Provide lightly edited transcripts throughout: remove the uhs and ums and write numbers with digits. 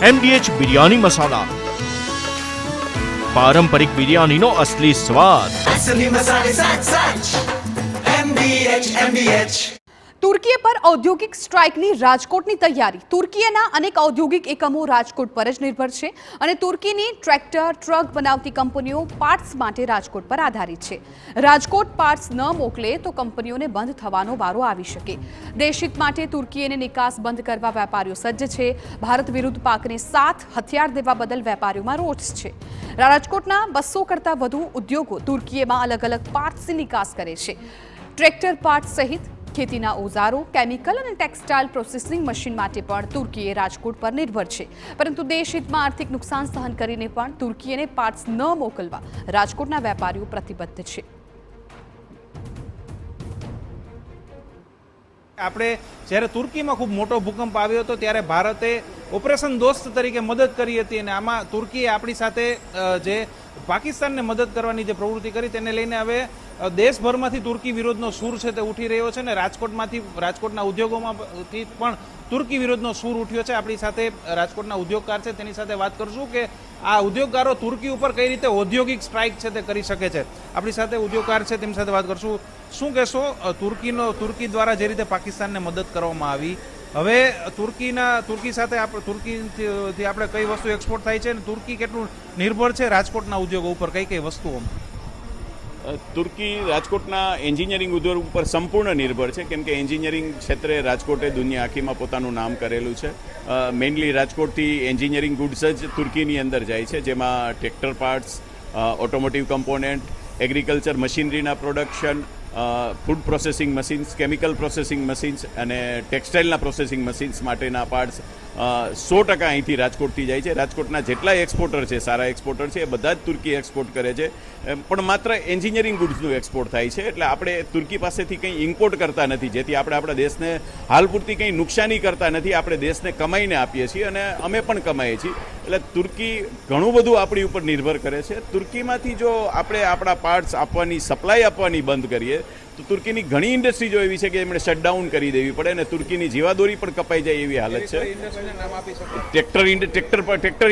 MDH biryani મસાલા, પારંપરિક બિરયાનીનો અસલી સ્વાદ। असली मसाले साच साच MDH તુર્કી પર ઔદ્યોગિક સ્ટ્રાઇકની રાજકોટની તૈયારી। તુર્કીના અનેક ઔદ્યોગિક એકમો રાજકોટ પર જ નિર્ભર છે અને તુર્કીની ટ્રેક્ટર ટ્રક બનાવતી કંપનીઓ પાર્ટ્સ માટે રાજકોટ પર આધારિત છે। રાજકોટ પાર્ટ્સ ન મોકલે તો કંપનીઓને બંધ થવાનો વારો આવી શકે। દેશહિત માટે તુર્કીને નિકાસ બંધ કરવા વેપારીઓ સજ્જ છે। ભારત વિરુદ્ધ પાકને સાથ હથિયાર દેવા બદલ વેપારીઓમાં રોષ છે। રાજકોટના 200 કરતાં વધુ ઉદ્યોગો તુર્કીમાં અલગ અલગ પાર્ટ્સની નિકાસ કરે છે। ટ્રેક્ટર પાર્ટ્સ સહિત ખેતીના ઓજારો, કેમિકલ અને ટેક્સટાઇલ પ્રોસેસિંગ મશીન માટે પણ તુર્કી રાજકોટ પર નિર્ભર છે, પરંતુ દેશહિતમાં આર્થિક નુકસાન સહન કરીને પણ તુર્કીને પાર્ટ્સ ન મોકલવા રાજકોટના વેપારીઓ પ્રતિબદ્ધ છે। આપણે જ્યારે તુર્કીમાં ખૂબ મોટો ભૂકંપ આવ્યો હતો ત્યારે ભારતે ઓપરેશન દોસ્ત તરીકે મદદ કરી હતી અને આમાં તુર્કીએ આપણી સાથે જે પાકિસ્તાનને મદદ કરવાની જે પ્રવૃત્તિ કરી તેને લઈને હવે દેશભરમાંથી તુર્કી વિરોધનો સૂર છે તે ઉઠી રહ્યો છે અને રાજકોટના ઉદ્યોગોમાંથી પણ તુર્કી વિરોધનો સૂર ઉઠ્યો છે। આપણી સાથે રાજકોટના ઉદ્યોગકાર છે, તેની સાથે વાત કરશું કે આ ઉદ્યોગકારો તુર્કી ઉપર કઈ રીતે ઔદ્યોગિક સ્ટ્રાઇક છે તે કરી શકે છે। આપણી સાથે ઉદ્યોગકાર છે, તેમની સાથે વાત કરશું। શું કહેશો, તુર્કી દ્વારા જે રીતે પાકિસ્તાનને મદદ કરવામાં આવી, હવે તુર્કી સાથે તુર્કીથી આપણે કઈ વસ્તુ એક્સપોર્ટ થાય છે અને તુર્કી કેટલું નિર્ભર છે રાજકોટના ઉદ્યોગો ઉપર, કઈ વસ્તુઓમાં? તુર્કી રાજકોટના એન્જિનિયરિંગ ઉદ્યોગ ઉપર સંપૂર્ણ નિર્ભર છે, કેમ કે એન્જિનિયરિંગ ક્ષેત્રે રાજકોટે દુનિયા આખીમાં પોતાનું નામ કરેલું છે। મેઇનલી રાજકોટથી એન્જિનિયરિંગ ગુડ્સ જ તુર્કીની અંદર જાય છે, જેમાં tractor parts, automotive component, agriculture મશીનરીના production, food processing machines, chemical processing machines અને ટેક્સટાઇલના પ્રોસેસિંગ મશીન્સ માટેના પાર્ટ્સ 100% અહીંથી રાજકોટથી જાય છે। રાજકોટના જેટલા એક્સપોર્ટર છે, સારા એક્સપોર્ટર છે, એ બધા જ તુર્કી એક્સપોર્ટ કરે છે, પણ માત્ર એન્જિનિયરિંગ ગુડ્સનું એક્સપોર્ટ થાય છે। એટલે આપણે તુર્કી પાસેથી કંઈ ઇમ્પોર્ટ કરતા નથી, જેથી આપણે આપણા દેશને હાલ પૂરતી કંઈ નુકસાની કરતા નથી, આપણે દેશને કમાઈને આપીએ છીએ અને અમે પણ કમાઈએ છીએ। એટલે તુર્કી ઘણું બધું આપણી ઉપર નિર્ભર કરે છે। તુર્કીમાંથી જો આપણે આપણા પાર્ટ્સ આપવાની, સપ્લાય આપવાની બંધ કરીએ તો તુર્કીની ઘણી ઇન્ડસ્ટ્રીઝો એવી છે કે એમણે શટડાઉન કરી દેવી પડે અને તુર્કીની જીવાદોરી પણ કપાઈ જાય એવી હાલત છે। ટ્રેક્ટર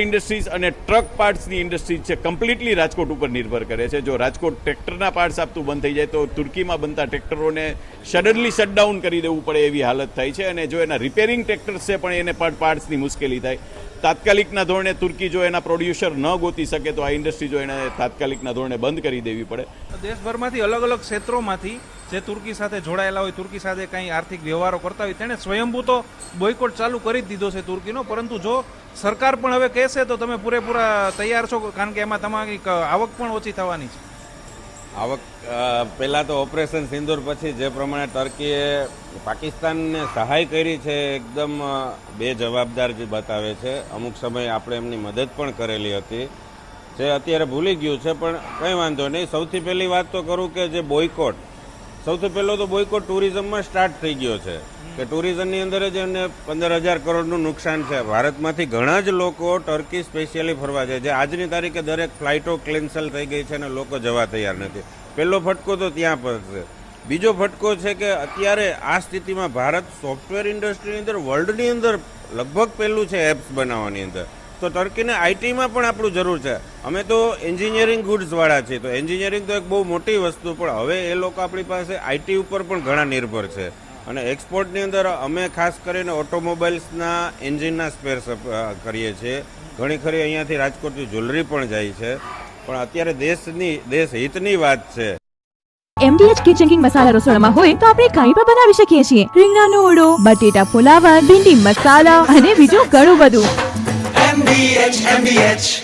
ઇન્ડસ્ટ્રીઝ અને ટ્રક પાર્ટ્સની ઇન્ડસ્ટ્રીઝ છે, કમ્પ્લીટલી રાજકોટ ઉપર નિર્ભર કરે છે। જો રાજકોટ ટ્રેક્ટરના પાર્ટ્સ આપતું બંધ થઈ જાય તો તુર્કીમાં બનતા ટ્રેક્ટરોને સડનલી શટડાઉન કરી દેવું પડે એવી હાલત થાય છે અને જો એના રિપેરિંગ ટ્રેક્ટર્સ છે પણ એને પાર્ટ્સની મુશ્કેલી થાય। તાત્કાલિકના ધોરણે તુર્કી જો એના પ્રોડ્યુસર ન ગોતી શકે તો આ ઇન્ડસ્ટ્રી જો એને તાત્કાલિકના ધોરણે બંધ કરી દેવી પડે। દેશભરમાંથી અલગ અલગ ક્ષેત્રોમાંથી જે તુર્કી સાથે જોડાયેલા હોય, તુર્કી સાથે કંઈ આર્થિક વ્યવહારો કરતા હોય, તેણે સ્વયંભૂ તો બોયકોટ ચાલુ કરી જ દીધો છે તુર્કીનો, પરંતુ જો સરકાર પણ હવે કહેશે તો તમે પૂરેપૂરા તૈયાર છો, કારણ કે એમાં તમારી આવક પણ ઓછી થવાની છે? આવક પહેલાં તો ઓપરેશન સિંદૂર પછી જે પ્રમાણે ટર્કીએ પાકિસ્તાનને સહાય કરી છે એકદમ બેજવાબદાર જે બતાવે છે। અમુક સમયે આપણે એમની મદદ પણ કરેલી હતી, જે અત્યારે ભૂલી ગયું છે, પણ કંઈ વાંધો નહીં। સૌથી પહેલી વાત તો કરું કે જે બોયકોટ, સૌથી પહેલો તો બોયકોટ ટુરિઝમમાં સ્ટાર્ટ થઈ ગયો છે કે ટુરિઝમની અંદર જ એને 15,000 કરોડનું નુકસાન છે। ભારતમાંથી ઘણા જ લોકો ટર્કી સ્પેશિયલી ફરવા જાય છે। આજની તારીખે દરેક ફ્લાઇટો કેન્સલ થઈ ગઈ છે અને લોકો જવા તૈયાર નથી। પહેલો ફટકો તો ત્યાં પર છે। બીજો ફટકો છે કે અત્યારે આ સ્થિતિમાં ભારત સોફ્ટવેર ઇન્ડસ્ટ્રીની અંદર વર્લ્ડની અંદર લગભગ પહેલું છે એપ્સ બનાવવાની અંદર, તો ટર્કીને આઈટીમાં પણ આપણું જરૂર છે। અમે તો એન્જિનિયરિંગ ગુડ્સવાળા છીએ, તો એન્જિનિયરિંગ તો એક બહુ મોટી વસ્તુ, પણ હવે એ લોકો આપણી પાસે આઈટી ઉપર પણ ઘણા નિર્ભર છે અને એક્સપોર્ટની અંદર અમે ખાસ કરીને ઓટોમોબાઈલ્સના એન્જિનના સ્પેર કરીએ છીએ। ઘણી ખરી અહીંયાથી રાજકોટથી જ્વેલરી પણ જાય છે, પણ અત્યારે દેશ હિતની વાત છે। MDH કિચન કિંગ મસાલા રસોડામાં હોય તો આપણે કાંઈ પણ બનાવી શકીએ છીએ। રીંગણાનો ઓળો, બટેટા ફુલાવર, ભીંડી મસાલા અને બીજું ઘણું બધું। MDH